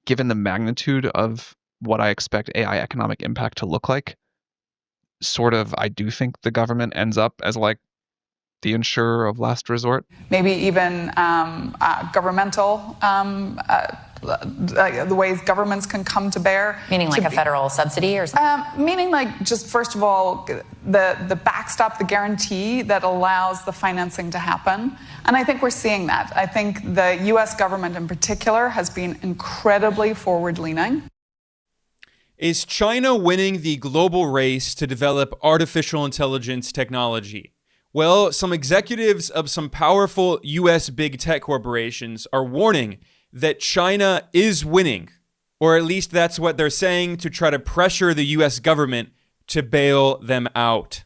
given the magnitude of what I expect AI economic impact to look like, sort of, I do think the government ends up as like the insurer of last resort. Maybe even governmental, the ways governments can come to bear. Meaning like a federal subsidy or something? Meaning like just, first of all, the backstop, the guarantee that allows the financing to happen. And I think we're seeing that. I think the US government in particular has been incredibly forward-leaning. Is China winning the global race to develop artificial intelligence technology? Well, some executives of some powerful US big tech corporations are warning that China is winning, or at least that's what they're saying, to try to pressure the US government to bail them out.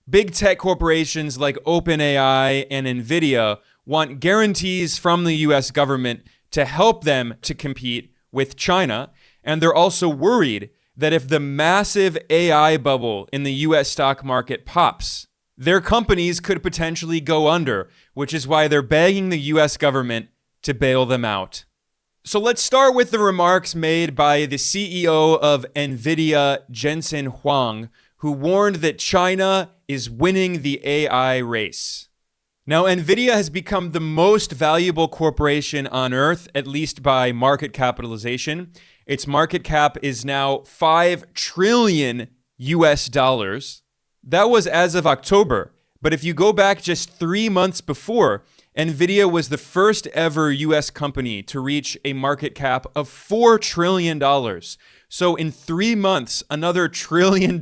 Big tech corporations like OpenAI and Nvidia want guarantees from the US government to help them to compete with China, and they're also worried that if the massive AI bubble in the US stock market pops, their companies could potentially go under, which is why they're begging the US government to bail them out. So let's start with the remarks made by the CEO of Nvidia, Jensen Huang, who warned that China is winning the AI race. Now, Nvidia has become the most valuable corporation on earth, at least by market capitalization. Its market cap is now $5 trillion US dollars. That was as of October. But if you go back just 3 months before, Nvidia was the first ever US company to reach a market cap of $4 trillion. So in 3 months, another $1 trillion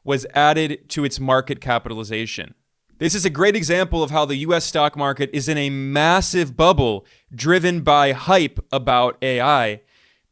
was added to its market capitalization. This is a great example of how the US stock market is in a massive bubble driven by hype about AI.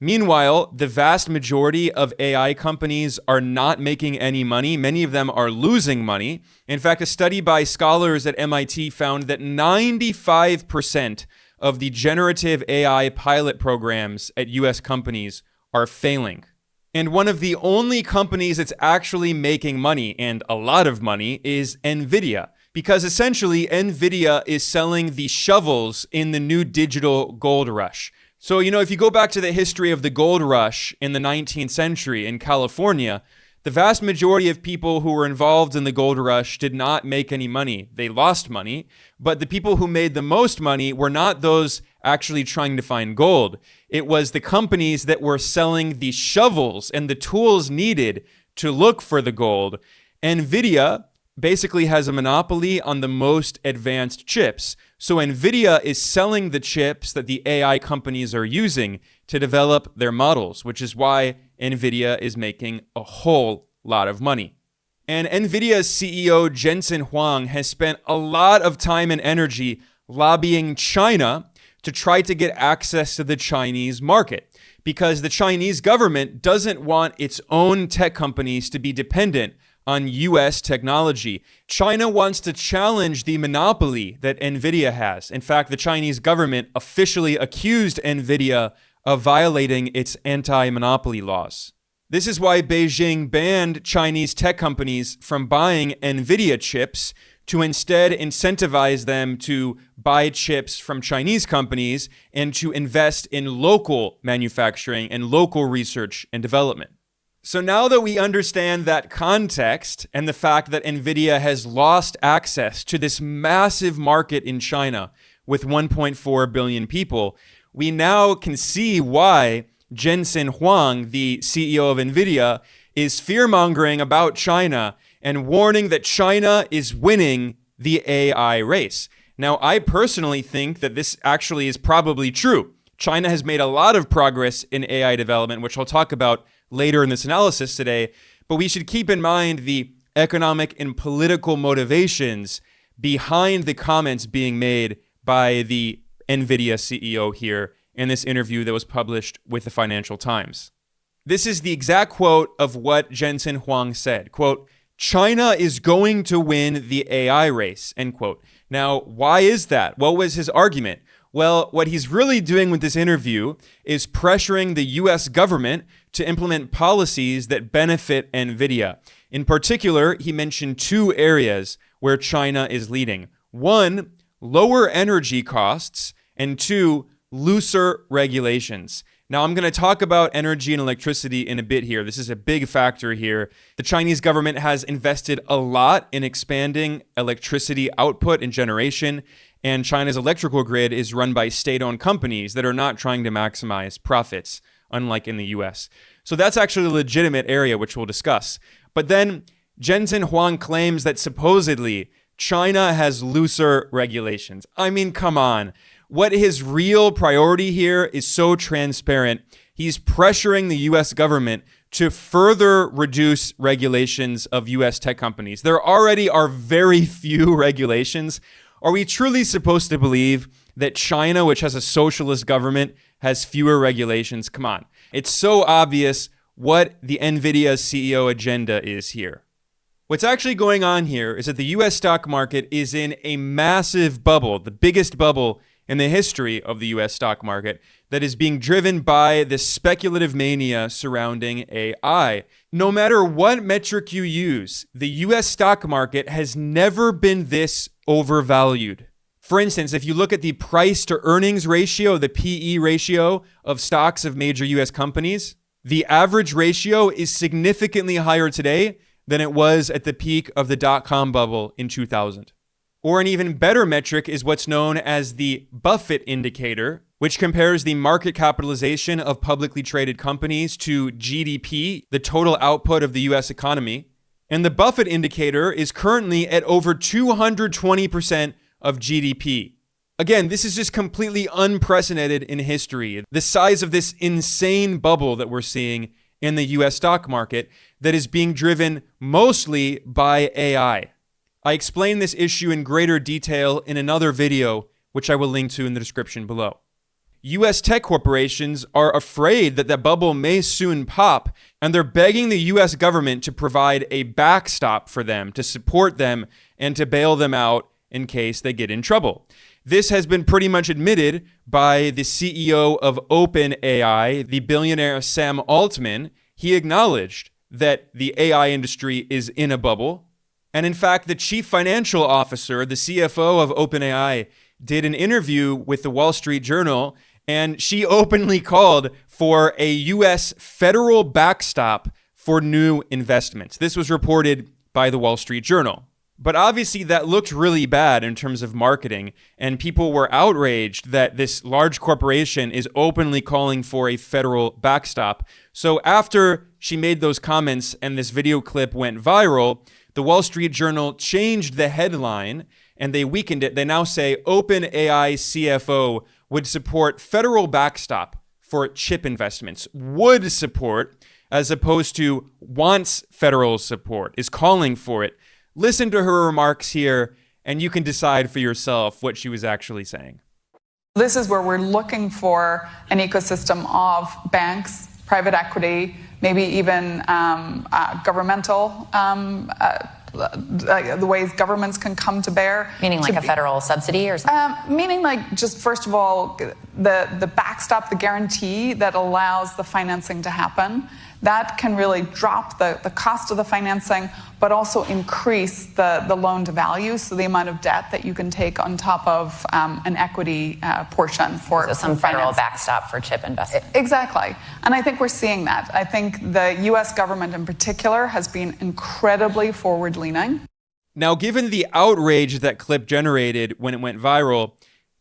Meanwhile, the vast majority of AI companies are not making any money. Many of them are losing money. In fact, a study by scholars at MIT found that 95% of the generative AI pilot programs at US companies are failing. And one of the only companies that's actually making money, and a lot of money, is Nvidia. Because essentially, Nvidia is selling the shovels in the new digital gold rush. So, if you go back to the history of the gold rush in the 19th century in California, the vast majority of people who were involved in the gold rush did not make any money. They lost money, but the people who made the most money were not those actually trying to find gold. It was the companies that were selling the shovels and the tools needed to look for the gold. Nvidia basically has a monopoly on the most advanced chips. So Nvidia is selling the chips that the AI companies are using to develop their models, which is why Nvidia is making a whole lot of money. And Nvidia's CEO Jensen Huang has spent a lot of time and energy lobbying China to try to get access to the Chinese market, because the Chinese government doesn't want its own tech companies to be dependent on US technology. China wants to challenge the monopoly that Nvidia has. In fact, the Chinese government officially accused Nvidia of violating its anti-monopoly laws. This is why Beijing banned Chinese tech companies from buying Nvidia chips to instead incentivize them to buy chips from Chinese companies and to invest in local manufacturing and local research and development. So now that we understand that context and the fact that Nvidia has lost access to this massive market in China with 1.4 billion people, we now can see why Jensen Huang, the CEO of Nvidia, is fear-mongering about China and warning that China is winning the AI race. Now, I personally think that this actually is probably true. China has made a lot of progress in AI development, which I'll talk about later in this analysis today, but we should keep in mind the economic and political motivations behind the comments being made by the Nvidia CEO here in this interview that was published with the Financial Times. This is the exact quote of what Jensen Huang said, quote, "China is going to win the AI race," end quote. Now, why is that? What was his argument? Well, what he's really doing with this interview is pressuring the US government to implement policies that benefit Nvidia. In particular, he mentioned two areas where China is leading. One, lower energy costs, and two, looser regulations. Now, I'm going to talk about energy and electricity in a bit here. This is a big factor here. The Chinese government has invested a lot in expanding electricity output and generation, and China's electrical grid is run by state-owned companies that are not trying to maximize profits, unlike in the US. So that's actually a legitimate area, which we'll discuss. But then Jensen Huang claims that supposedly China has looser regulations. I mean, come on. What his real priority here is so transparent. He's pressuring the US government to further reduce regulations of US tech companies. There already are very few regulations. Are we truly supposed to believe that China, which has a socialist government, has fewer regulations? Come on. It's so obvious what the Nvidia CEO agenda is here. What's actually going on here is that the US stock market is in a massive bubble, the biggest bubble in the history of the US stock market, that is being driven by this speculative mania surrounding AI. No matter what metric you use, the US stock market has never been this overvalued. For instance, if you look at the price to earnings ratio, the PE ratio of stocks of major US companies, the average ratio is significantly higher today than it was at the peak of the dot-com bubble in 2000. Or an even better metric is what's known as the Buffett indicator, which compares the market capitalization of publicly traded companies to GDP, the total output of the US economy. And the Buffett indicator is currently at over 220% of GDP. Again, this is just completely unprecedented in history. The size of this insane bubble that we're seeing in the US stock market that is being driven mostly by AI. I explain this issue in greater detail in another video, which I will link to in the description below. US tech corporations are afraid that the bubble may soon pop, and they're begging the US government to provide a backstop for them, to support them, and to bail them out in case they get in trouble. This has been pretty much admitted by the CEO of OpenAI, the billionaire Sam Altman. He acknowledged that the AI industry is in a bubble. And in fact, the chief financial officer, the CFO of OpenAI, did an interview with the Wall Street Journal, and she openly called for a US federal backstop for new investments. This was reported by the Wall Street Journal. But obviously that looked really bad in terms of marketing, and people were outraged that this large corporation is openly calling for a federal backstop. So after she made those comments and this video clip went viral, the Wall Street Journal changed the headline and they weakened it. They now say OpenAI CFO would support federal backstop for chip investments. Would support, as opposed to wants federal support, is calling for it. Listen to her remarks here, and you can decide for yourself what she was actually saying. This is where we're looking for an ecosystem of banks, private equity, maybe even governmental, the ways governments can come to bear. Meaning like a federal subsidy or something? Meaning like just, first of all, the backstop, the guarantee that allows the financing to happen. That can really drop the cost of the financing, but also increase the loan to value, so the amount of debt that you can take on top of an equity portion for so some federal backstop for chip investment. Exactly. And I think we're seeing that. I think the US government in particular has been incredibly forward-leaning. Now, given the outrage that clip generated when it went viral,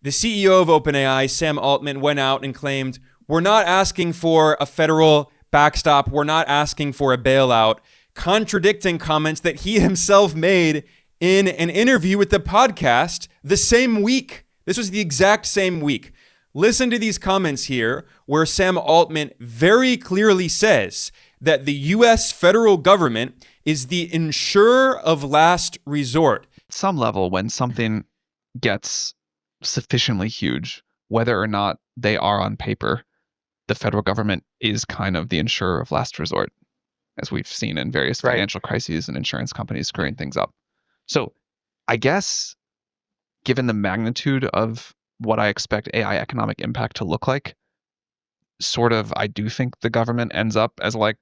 the CEO of OpenAI, Sam Altman, went out and claimed, "We're not asking for a federal backstop. We're not asking for a bailout," contradicting comments that he himself made in an interview with the podcast the same week. This was the exact same week. Listen to these comments here, where Sam Altman very clearly says that the US federal government is the insurer of last resort. At some level, when something gets sufficiently huge, whether or not they are on paper, the federal government is kind of the insurer of last resort, as we've seen in various financial crises and insurance companies screwing things up. So I guess, given the magnitude of what I expect AI economic impact to look like, I do think the government ends up as like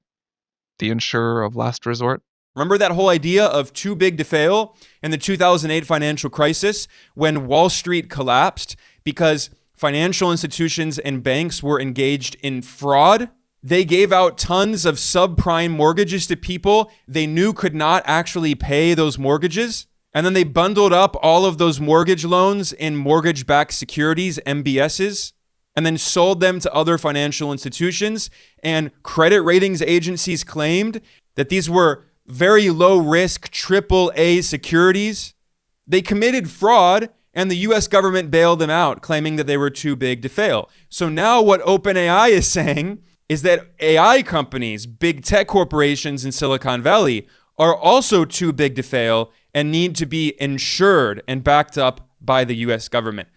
the insurer of last resort. Remember that whole idea of too big to fail in the 2008 financial crisis when Wall Street collapsed? Because financial institutions and banks were engaged in fraud. They gave out tons of subprime mortgages to people they knew could not actually pay those mortgages. And then they bundled up all of those mortgage loans in mortgage-backed securities, MBSs, and then sold them to other financial institutions. And credit ratings agencies claimed that these were very low-risk AAA securities. They committed fraud, and the US government bailed them out, claiming that they were too big to fail. So now what OpenAI is saying is that AI companies, big tech corporations in Silicon Valley, are also too big to fail and need to be insured and backed up by the US government.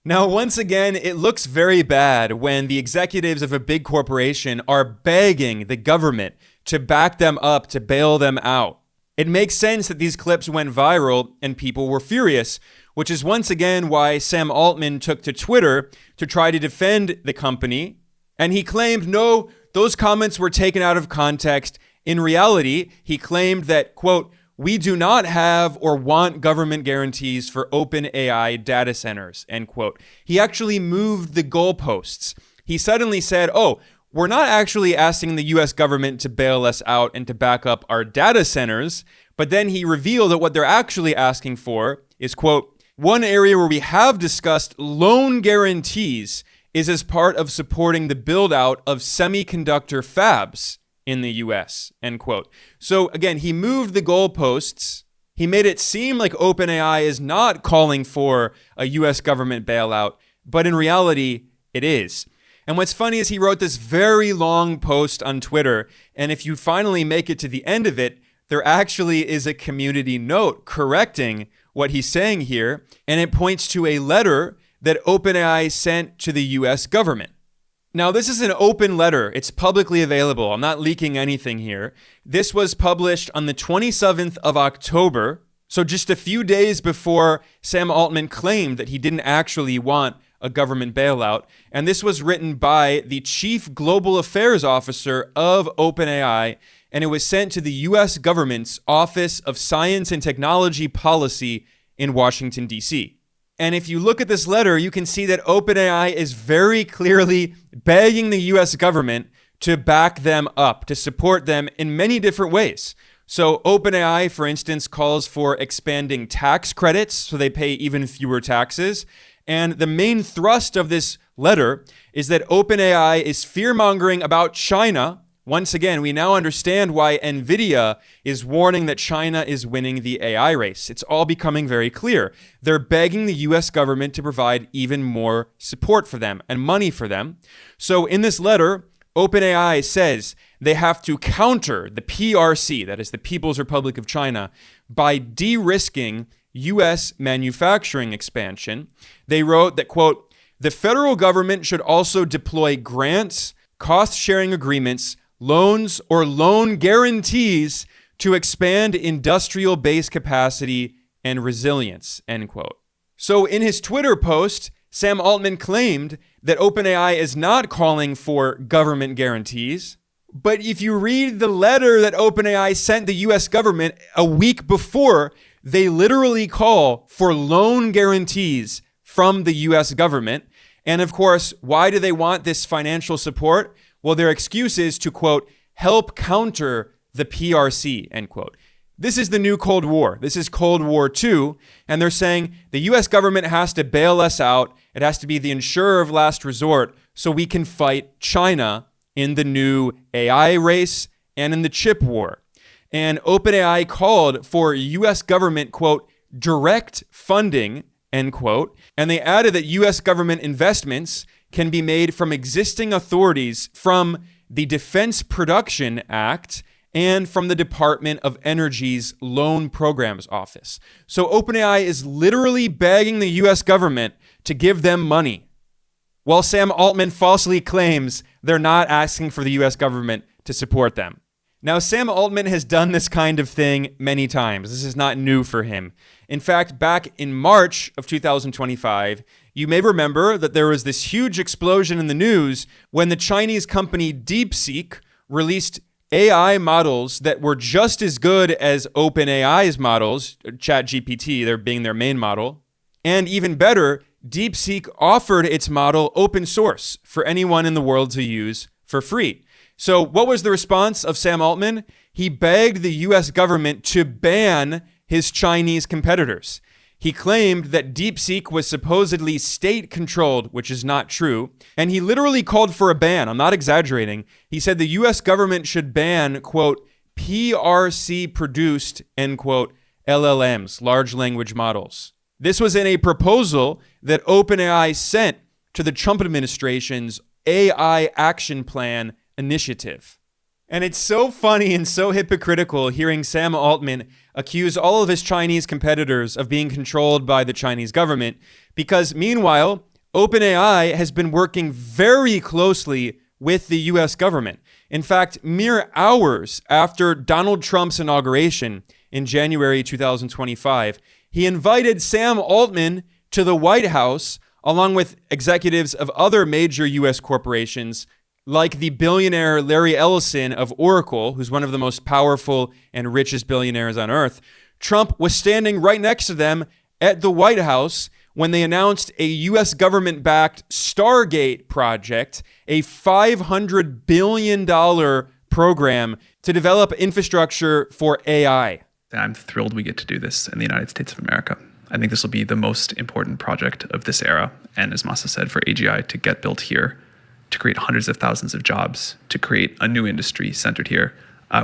Now, once again, it looks very bad when the executives of a big corporation are begging the government to back them up, to bail them out. It makes sense that these clips went viral and people were furious, which is once again why Sam Altman took to Twitter to try to defend the company. And he claimed, no, those comments were taken out of context. In reality, he claimed that, quote, "We do not have or want government guarantees for OpenAI data centers," end quote. He actually moved the goalposts. He suddenly said, oh, we're not actually asking the US government to bail us out and to back up our data centers. But then he revealed that what they're actually asking for is, quote, "One area where we have discussed loan guarantees is as part of supporting the build out of semiconductor fabs in the US," end quote. So again, he moved the goalposts. He made it seem like OpenAI is not calling for a US government bailout, but in reality, it is. And what's funny is he wrote this very long post on Twitter, and if you finally make it to the end of it, there actually is a community note correcting what he's saying here, and it points to a letter that OpenAI sent to the US government. Now, this is an open letter. It's publicly available. I'm not leaking anything here. This was published on the 27th of October, so just a few days before Sam Altman claimed that he didn't actually want a government bailout. And this was written by the Chief Global Affairs Officer of OpenAI, and it was sent to the US government's Office of Science and Technology Policy in Washington, D.C. And if you look at this letter, you can see that OpenAI is very clearly begging the US government to back them up, to support them in many different ways. So OpenAI, for instance, calls for expanding tax credits so they pay even fewer taxes. And the main thrust of this letter is that OpenAI is fear-mongering about China. Once again, we now understand why Nvidia is warning that China is winning the AI race. It's all becoming very clear. They're begging the US government to provide even more support for them and money for them. So in this letter, OpenAI says they have to counter the PRC, that is the People's Republic of China, by de-risking US manufacturing expansion. They wrote that, quote, "The federal government should also deploy grants, cost-sharing agreements, loans, or loan guarantees to expand industrial base capacity and resilience," end quote. So in his Twitter post, Sam Altman claimed that OpenAI is not calling for government guarantees. But if you read the letter that OpenAI sent the US government a week before, they literally call for loan guarantees from the US government. And of course, why do they want this financial support? Well, their excuse is to, quote, "help counter the PRC," end quote. This is the new Cold War. This is Cold War II. And they're saying the US government has to bail us out. It has to be the insurer of last resort so we can fight China in the new AI race and in the chip war. And OpenAI called for US government, quote, "direct funding," end quote. And they added that US government investments can be made from existing authorities from the Defense Production Act and from the Department of Energy's Loan Programs Office. So OpenAI is literally begging the US government to give them money, while Sam Altman falsely claims they're not asking for the US government to support them. Now, Sam Altman has done this kind of thing many times. This is not new for him. In fact, back in March of 2025, you may remember that there was this huge explosion in the news when the Chinese company DeepSeek released AI models that were just as good as OpenAI's models, ChatGPT, there being their main model, and even better, DeepSeek offered its model open source for anyone in the world to use for free. So what was the response of Sam Altman? He begged the US government to ban his Chinese competitors. He claimed that DeepSeek was supposedly state-controlled, which is not true, and he literally called for a ban. I'm not exaggerating. He said the US government should ban, quote, PRC-produced, end quote, LLMs, large language models. This was in a proposal that OpenAI sent to the Trump administration's AI Action Plan initiative. And it's so funny and so hypocritical hearing Sam Altman accuse all of his Chinese competitors of being controlled by the Chinese government, because meanwhile, OpenAI has been working very closely with the US government. In fact, mere hours after Donald Trump's inauguration in January 2025, he invited Sam Altman to the White House along with executives of other major US corporations like the billionaire Larry Ellison of Oracle, who's one of the most powerful and richest billionaires on earth. Trump was standing right next to them at the White House when they announced a US government-backed Stargate project, a $500 billion program to develop infrastructure for AI. I'm thrilled we get to do this in the United States of America. I think this will be the most important project of this era. And as Masa said, for AGI to get built here, to create hundreds of thousands of jobs, to create a new industry centered here.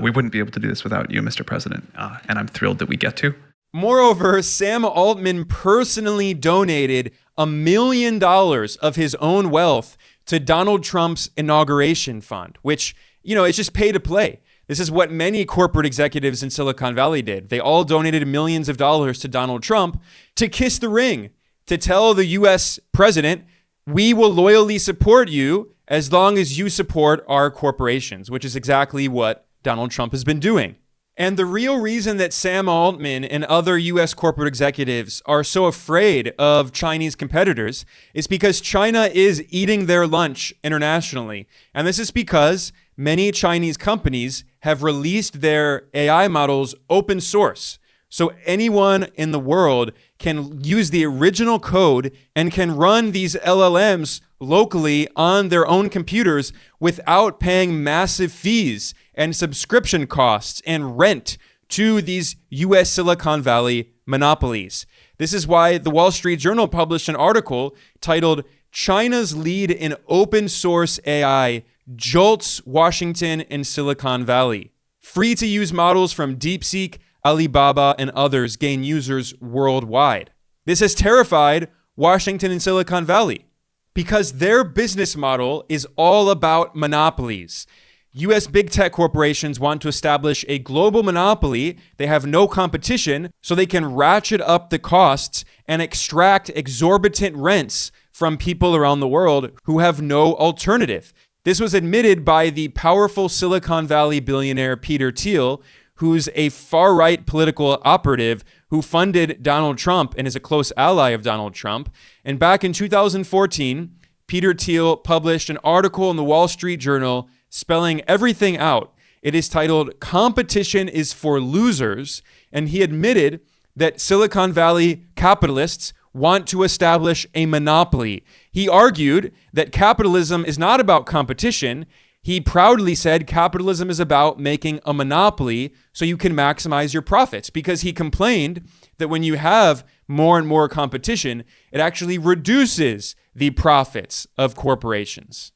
We wouldn't be able to do this without you, Mr. President, and I'm thrilled that we get to. Moreover, Sam Altman personally donated $1 million of his own wealth to Donald Trump's inauguration fund, which, it's just pay to play. This is what many corporate executives in Silicon Valley did. They all donated millions of dollars to Donald Trump to kiss the ring, to tell the US president, we will loyally support you as long as you support our corporations, which is exactly what Donald Trump has been doing. And the real reason that Sam Altman and other US corporate executives are so afraid of Chinese competitors is because China is eating their lunch internationally. And this is because many Chinese companies have released their AI models open source. So anyone in the world can use the original code and can run these LLMs locally on their own computers without paying massive fees and subscription costs and rent to these US Silicon Valley monopolies. This is why the Wall Street Journal published an article titled "China's Lead in Open Source AI Jolts Washington and Silicon Valley." Free to use models from DeepSeek, Alibaba, and others gain users worldwide. This has terrified Washington and Silicon Valley because their business model is all about monopolies. US big tech corporations want to establish a global monopoly. They have no competition, so they can ratchet up the costs and extract exorbitant rents from people around the world who have no alternative. This was admitted by the powerful Silicon Valley billionaire Peter Thiel, who's a far-right political operative who funded Donald Trump and is a close ally of Donald Trump. And back in 2014, Peter Thiel published an article in the Wall Street Journal spelling everything out. It is titled "Competition is for Losers," and he admitted that Silicon Valley capitalists want to establish a monopoly. He argued that capitalism is not about competition. He proudly said capitalism is about making a monopoly so you can maximize your profits, because he complained that when you have more and more competition, it actually reduces the profits of corporations.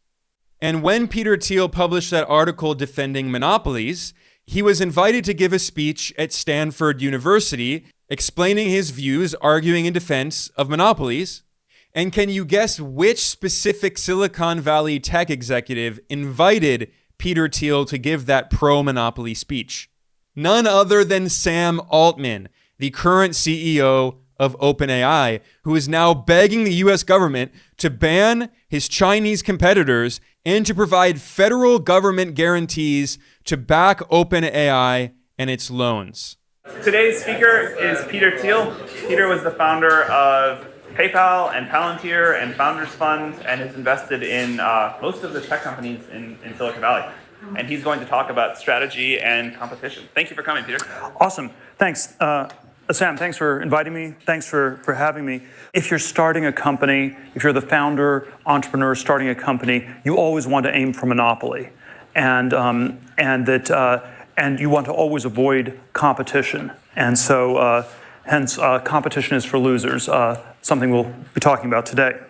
And when Peter Thiel published that article defending monopolies, he was invited to give a speech at Stanford University explaining his views, arguing in defense of monopolies. And can you guess which specific Silicon Valley tech executive invited Peter Thiel to give that pro-monopoly speech? None other than Sam Altman, the current CEO of OpenAI, who is now begging the US government to ban his Chinese competitors and to provide federal government guarantees to back OpenAI and its loans. Today's speaker is Peter Thiel. Peter was the founder of PayPal and Palantir and Founders Fund, and has invested in most of the tech companies in Silicon Valley. And he's going to talk about strategy and competition. Thank you for coming, Peter. Awesome. Thanks. Sam, thanks for inviting me. Thanks for having me. If you're starting a company, if you're the founder, entrepreneur starting a company, you always want to aim for monopoly, and you want to always avoid competition. And so, hence, competition is for losers. Something we'll be talking about today.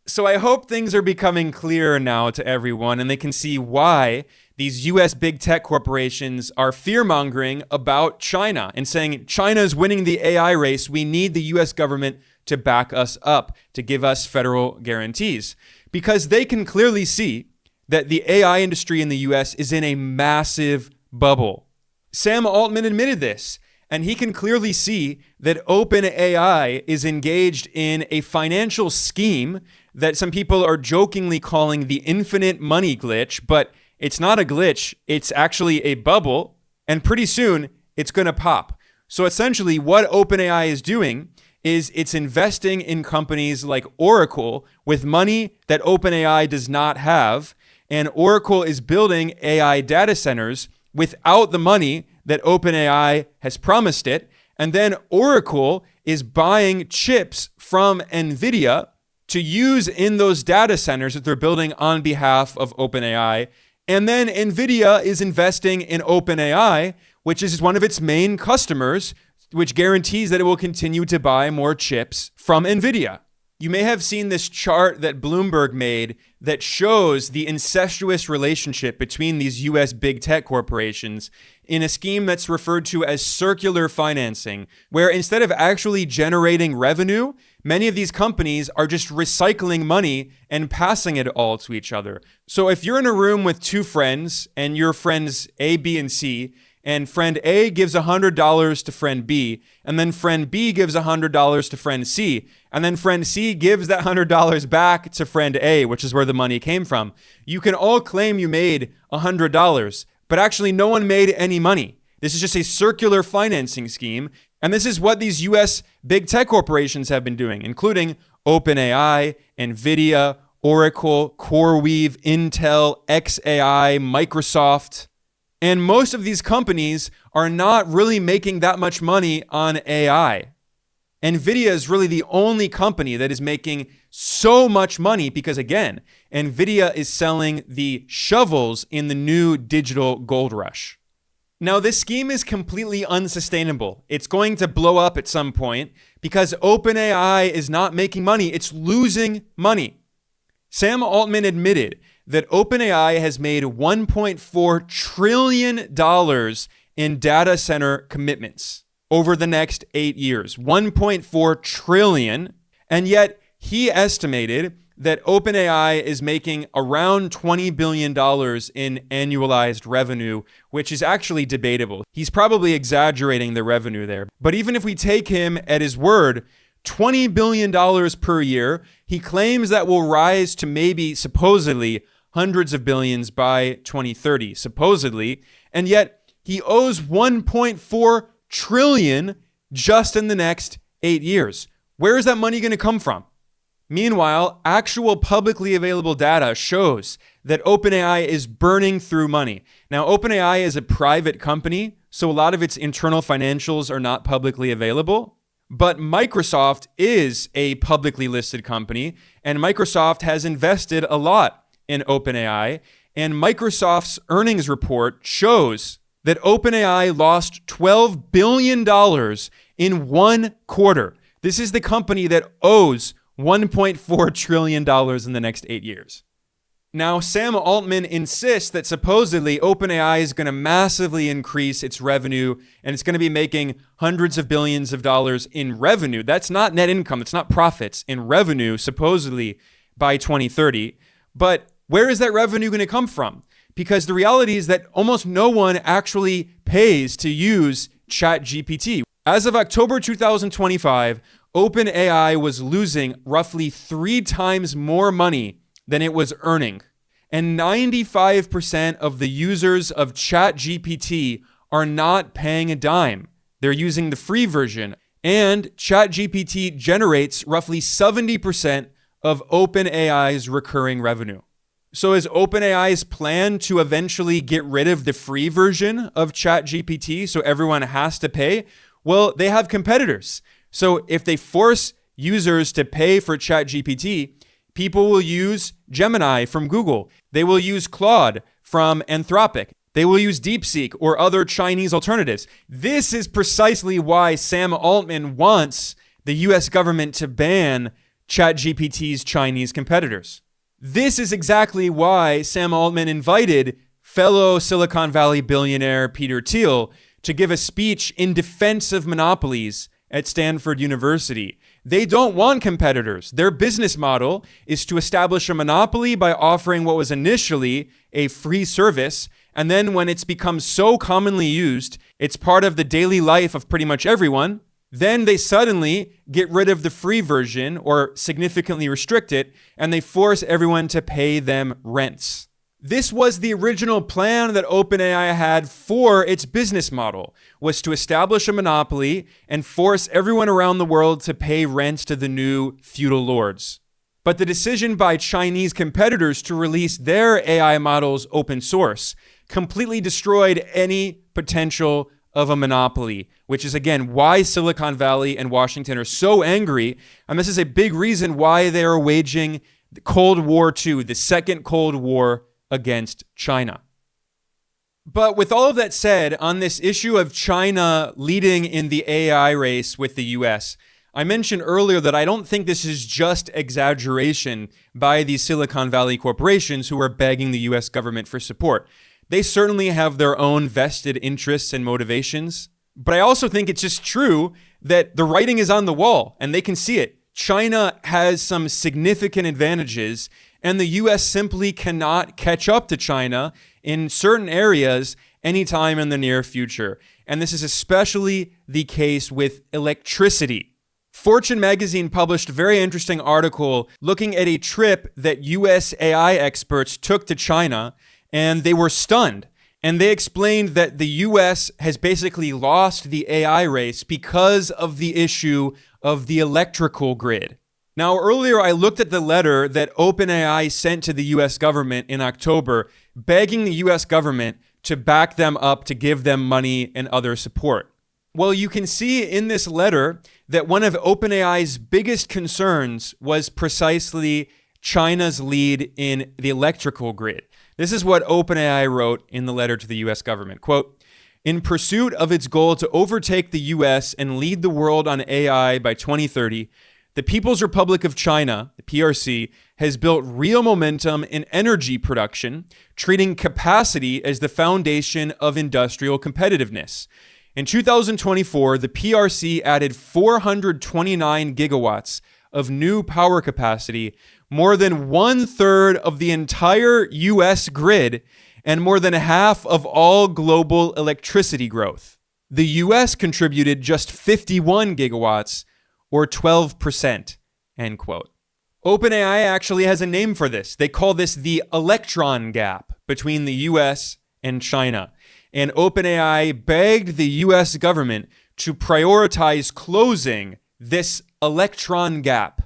So I hope things are becoming clearer now to everyone, and they can see why these US big tech corporations are fear-mongering about China and saying China is winning the AI race. We need the US government to back us up, to give us federal guarantees. Because they can clearly see that the AI industry in the US is in a massive bubble. Sam Altman admitted this. And he can clearly see that OpenAI is engaged in a financial scheme that some people are jokingly calling the infinite money glitch, but it's not a glitch. It's actually a bubble, and pretty soon it's going to pop. So essentially what OpenAI is doing is it's investing in companies like Oracle with money that OpenAI does not have, and Oracle is building AI data centers without the money that OpenAI has promised it. And then Oracle is buying chips from Nvidia to use in those data centers that they're building on behalf of OpenAI. And then Nvidia is investing in OpenAI, which is one of its main customers, which guarantees that it will continue to buy more chips from Nvidia. You may have seen this chart that Bloomberg made that shows the incestuous relationship between these US big tech corporations in a scheme that's referred to as circular financing, where instead of actually generating revenue, many of these companies are just recycling money and passing it all to each other. So if you're in a room with two friends and your friends A, B, and C, and friend A gives $100 to friend B, and then friend B gives $100 to friend C, and then friend C gives that $100 back to friend A, which is where the money came from. You can all claim you made $100, but actually no one made any money. This is just a circular financing scheme, and this is what these US big tech corporations have been doing, including OpenAI, Nvidia, Oracle, CoreWeave, Intel, xAI, Microsoft. And most of these companies are not really making that much money on AI. Nvidia is really the only company that is making so much money because, again, Nvidia is selling the shovels in the new digital gold rush. Now, this scheme is completely unsustainable. It's going to blow up at some point because OpenAI is not making money. It's losing money. Sam Altman admitted that OpenAI has made $1.4 trillion in data center commitments over the next 8 years. $1.4 trillion. And yet he estimated that OpenAI is making around $20 billion in annualized revenue, which is actually debatable. He's probably exaggerating the revenue there. But even if we take him at his word, $20 billion per year, he claims that will rise to maybe supposedly hundreds of billions by 2030, supposedly, and yet he owes $1.4 trillion just in the next 8 years. Where is that money going to come from? Meanwhile, actual publicly available data shows that OpenAI is burning through money. Now, OpenAI is a private company, so a lot of its internal financials are not publicly available. But Microsoft is a publicly listed company, and Microsoft has invested a lot in OpenAI, and Microsoft's earnings report shows that OpenAI lost $12 billion in 1 quarter. This is the company that owes $1.4 trillion in the next 8 years. Now, Sam Altman insists that supposedly OpenAI is going to massively increase its revenue and it's going to be making hundreds of billions of dollars in revenue. That's not net income. It's not profits, in revenue, supposedly by 2030. But where is that revenue going to come from? Because the reality is that almost no one actually pays to use ChatGPT. As of October 2025, OpenAI was losing roughly 3 times more money than it was earning. And 95% of the users of ChatGPT are not paying a dime. They're using the free version. And ChatGPT generates roughly 70% of OpenAI's recurring revenue. So is OpenAI's plan to eventually get rid of the free version of ChatGPT so everyone has to pay? Well, they have competitors. So if they force users to pay for ChatGPT, people will use Gemini from Google. They will use Claude from Anthropic. They will use DeepSeek or other Chinese alternatives. This is precisely why Sam Altman wants the US government to ban ChatGPT's Chinese competitors. This is exactly why Sam Altman invited fellow Silicon Valley billionaire Peter Thiel to give a speech in defense of monopolies at Stanford University. They don't want competitors. Their business model is to establish a monopoly by offering what was initially a free service, and then when it's become so commonly used, it's part of the daily life of pretty much everyone, then they suddenly get rid of the free version or significantly restrict it, and they force everyone to pay them rents. This was the original plan that OpenAI had for its business model, was to establish a monopoly and force everyone around the world to pay rents to the new feudal lords. But the decision by Chinese competitors to release their AI models open source completely destroyed any potential of a monopoly, which is, again, why Silicon Valley and Washington are so angry. And this is a big reason why they are waging the Cold War II, the second Cold War against China. But with all of that said, on this issue of China leading in the AI race with the US, I mentioned earlier that I don't think this is just exaggeration by these Silicon Valley corporations who are begging the US government for support. They certainly have their own vested interests and motivations, but I also think it's just true that the writing is on the wall and they can see it. China has some significant advantages, and the US simply cannot catch up to China in certain areas anytime in the near future. And this is especially the case with electricity. Fortune magazine published a very interesting article looking at a trip that US AI experts took to China, and they were stunned. And they explained that the US has basically lost the AI race because of the issue of the electrical grid. Now, earlier I looked at the letter that OpenAI sent to the US government in October, begging the US government to back them up, to give them money and other support. Well, you can see in this letter that one of OpenAI's biggest concerns was precisely China's lead in the electrical grid. This is what OpenAI wrote in the letter to the US government. Quote, "In pursuit of its goal to overtake the US and lead the world on AI by 2030, the People's Republic of China, the PRC, has built real momentum in energy production, treating capacity as the foundation of industrial competitiveness. In 2024, the PRC added 429 gigawatts of new power capacity, more than 1/3 of the entire US grid, and more than half of all global electricity growth. The US contributed just 51 gigawatts, or 12%, end quote. OpenAI actually has a name for this. They call this the electron gap between the US and China. And OpenAI begged the US government to prioritize closing this electron gap.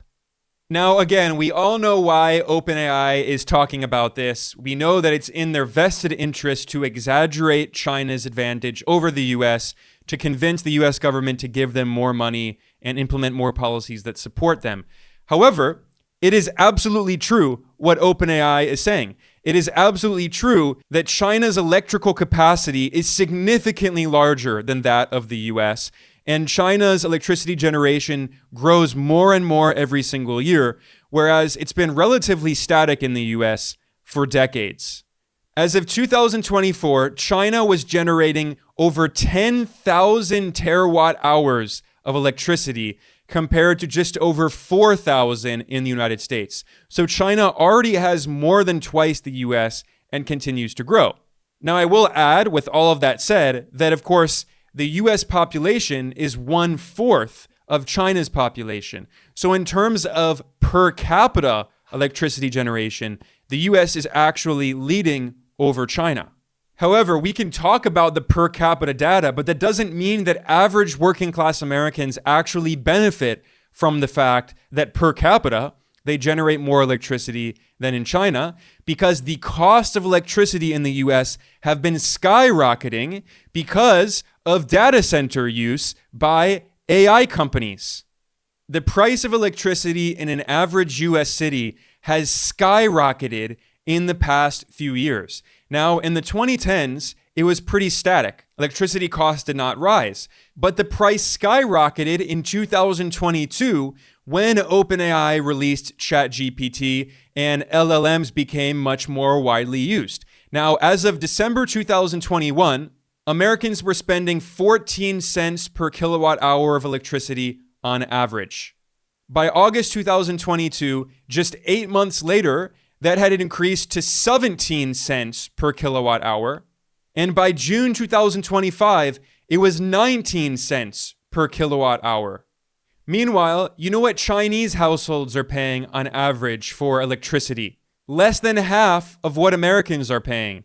Now, again, we all know why OpenAI is talking about this. We know that it's in their vested interest to exaggerate China's advantage over the US, to convince the US government to give them more money and implement more policies that support them. However, it is absolutely true what OpenAI is saying. It is absolutely true that China's electrical capacity is significantly larger than that of the US, and China's electricity generation grows more and more every single year, whereas it's been relatively static in the US for decades. As of 2024, China was generating over 10,000 terawatt hours of electricity compared to just over 4,000 in the United States. So China already has more than twice the US and continues to grow. Now, I will add, with all of that said, that of course, the US population is 1/4 of China's population. So in terms of per capita electricity generation, the US is actually leading over China. However, we can talk about the per capita data, but that doesn't mean that average working class Americans actually benefit from the fact that per capita, they generate more electricity than in China, because the cost of electricity in the US have been skyrocketing because of data center use by AI companies. The price of electricity in an average US city has skyrocketed in the past few years. Now, in the 2010s, it was pretty static. Electricity costs did not rise, but the price skyrocketed in 2022 when OpenAI released ChatGPT and LLMs became much more widely used. Now, as of December 2021, Americans were spending 14 cents per kilowatt hour of electricity on average. By August 2022, just 8 months later, that had increased to 17 cents per kilowatt hour. And by June 2025, it was 19 cents per kilowatt hour. Meanwhile, you know what Chinese households are paying on average for electricity? Less than half of what Americans are paying.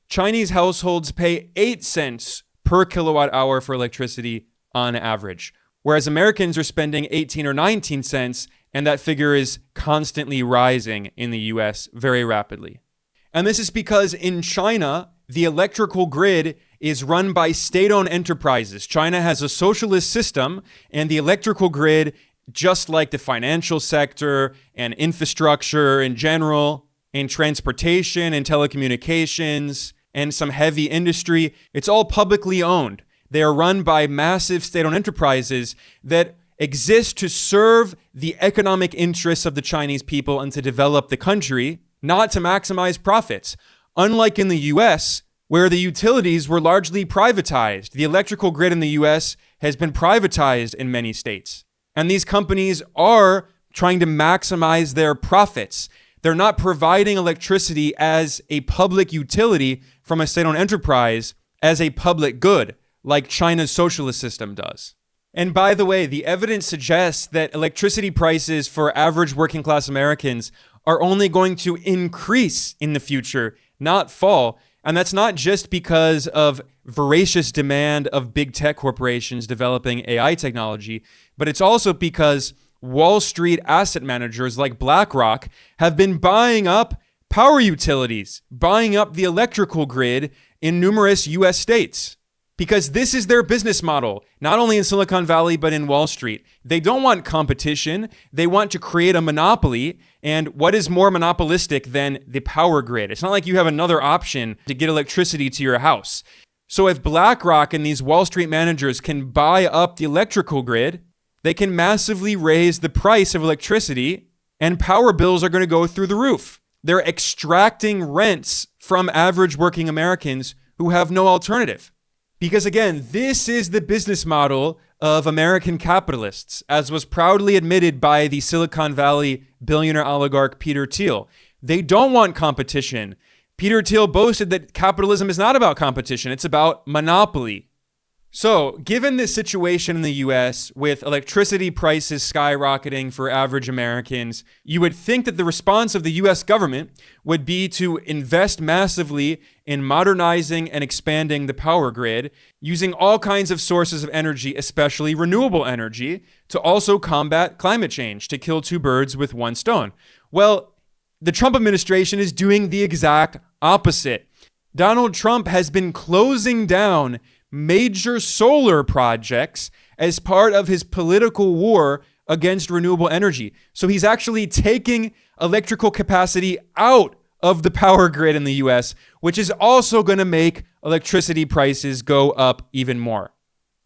Chinese households pay 8 cents per kilowatt hour for electricity on average, whereas Americans are spending 18 or 19 cents, and that figure is constantly rising in the US very rapidly. And this is because in China, the electrical grid is run by state-owned enterprises. China has a socialist system, and the electrical grid, just like the financial sector and infrastructure in general, and transportation and telecommunications, and some heavy industry, it's all publicly owned. They are run by massive state-owned enterprises that exist to serve the economic interests of the Chinese people and to develop the country, not to maximize profits. Unlike in the US, where the utilities were largely privatized. The electrical grid in the US has been privatized in many states. And these companies are trying to maximize their profits. They're not providing electricity as a public utility from a state-owned enterprise as a public good, like China's socialist system does. And by the way, the evidence suggests that electricity prices for average working class Americans are only going to increase in the future, not fall. And that's not just because of voracious demand of big tech corporations developing AI technology, but it's also because Wall Street asset managers like BlackRock have been buying up power utilities, buying up the electrical grid in numerous US states. Because this is their business model, not only in Silicon Valley, but in Wall Street. They don't want competition. They want to create a monopoly. And what is more monopolistic than the power grid? It's not like you have another option to get electricity to your house. So if BlackRock and these Wall Street managers can buy up the electrical grid, they can massively raise the price of electricity, and power bills are going to go through the roof. They're extracting rents from average working Americans who have no alternative. Because again, this is the business model of American capitalists, as was proudly admitted by the Silicon Valley billionaire oligarch Peter Thiel. They don't want competition. Peter Thiel boasted that capitalism is not about competition, it's about monopoly. So, given this situation in the US with electricity prices skyrocketing for average Americans, you would think that the response of the US government would be to invest massively in modernizing and expanding the power grid, using all kinds of sources of energy, especially renewable energy, to also combat climate change, to kill two birds with one stone. Well, the Trump administration is doing the exact opposite. Donald Trump has been closing down major solar projects as part of his political war against renewable energy. So he's actually taking electrical capacity out of the power grid in the US, which is also going to make electricity prices go up even more.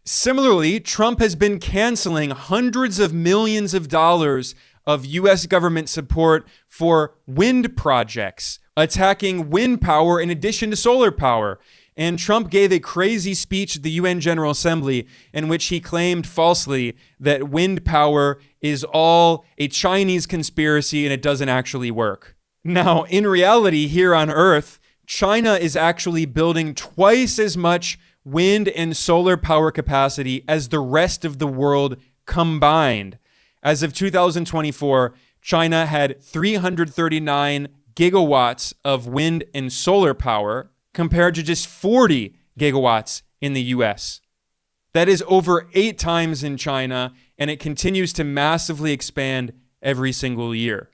Similarly, Trump has been canceling hundreds of millions of dollars of US government support for wind projects, attacking wind power in addition to solar power. And Trump gave a crazy speech at the UN General Assembly in which he claimed falsely that wind power is all a Chinese conspiracy and it doesn't actually work. Now, in reality, here on Earth, China is actually building twice as much wind and solar power capacity as the rest of the world combined. As of 2024, China had 339 gigawatts of wind and solar power, compared to just 40 gigawatts in the US. That is over 8 times in China, and it continues to massively expand every single year.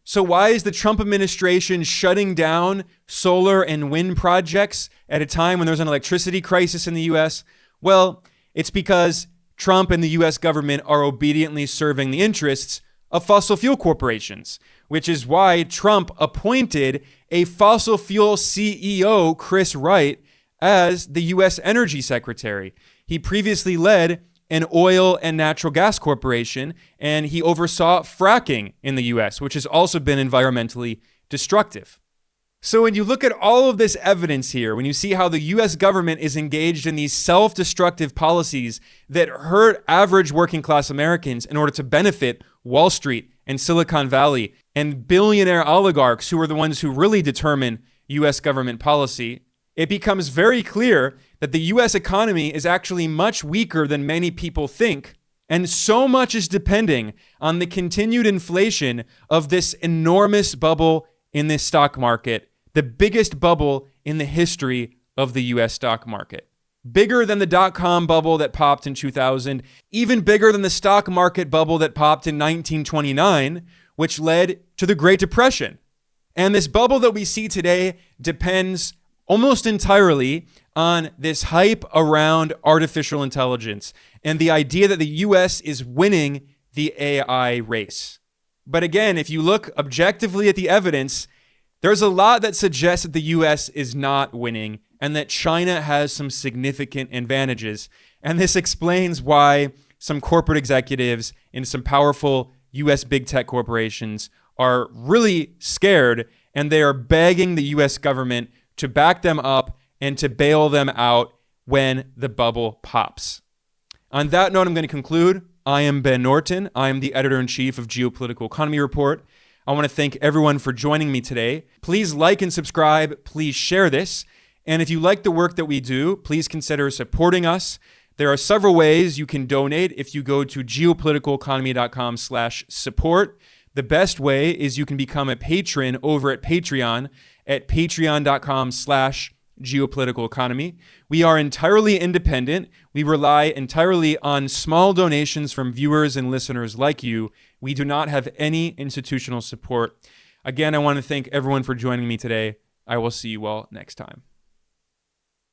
So why is the Trump administration shutting down solar and wind projects at a time when there's an electricity crisis in the US? Well, it's because Trump and the US government are obediently serving the interests of fossil fuel corporations, which is why Trump appointed a fossil fuel CEO, Chris Wright, as the US Energy Secretary. He previously led an oil and natural gas corporation, and he oversaw fracking in the US, which has also been environmentally destructive. So when you look at all of this evidence here, when you see how the US government is engaged in these self-destructive policies that hurt average working class Americans in order to benefit Wall Street and Silicon Valley and billionaire oligarchs who are the ones who really determine US government policy, it becomes very clear that the US economy is actually much weaker than many people think. And so much is depending on the continued inflation of this enormous bubble in this stock market, the biggest bubble in the history of the US stock market. Bigger than the dot-com bubble that popped in 2000, even bigger than the stock market bubble that popped in 1929, which led to the Great Depression. And this bubble that we see today depends almost entirely on this hype around artificial intelligence and the idea that the US is winning the AI race. But again, if you look objectively at the evidence, there's a lot that suggests that the US is not winning and that China has some significant advantages. And this explains why some corporate executives in some powerful US big tech corporations are really scared, and they are begging the US government to back them up and to bail them out when the bubble pops. On that note, I'm going to conclude. I am Ben Norton. I am the editor-in-chief of Geopolitical Economy Report. I want to thank everyone for joining me today. Please like and subscribe. Please share this. And if you like the work that we do, please consider supporting us. There are several ways you can donate if you go to geopoliticaleconomy.com/support. The best way is you can become a patron over at Patreon at patreon.com/geopoliticaleconomy. We are entirely independent. We rely entirely on small donations from viewers and listeners like you. We do not have any institutional support. Again, I want to thank everyone for joining me today. I will see you all next time.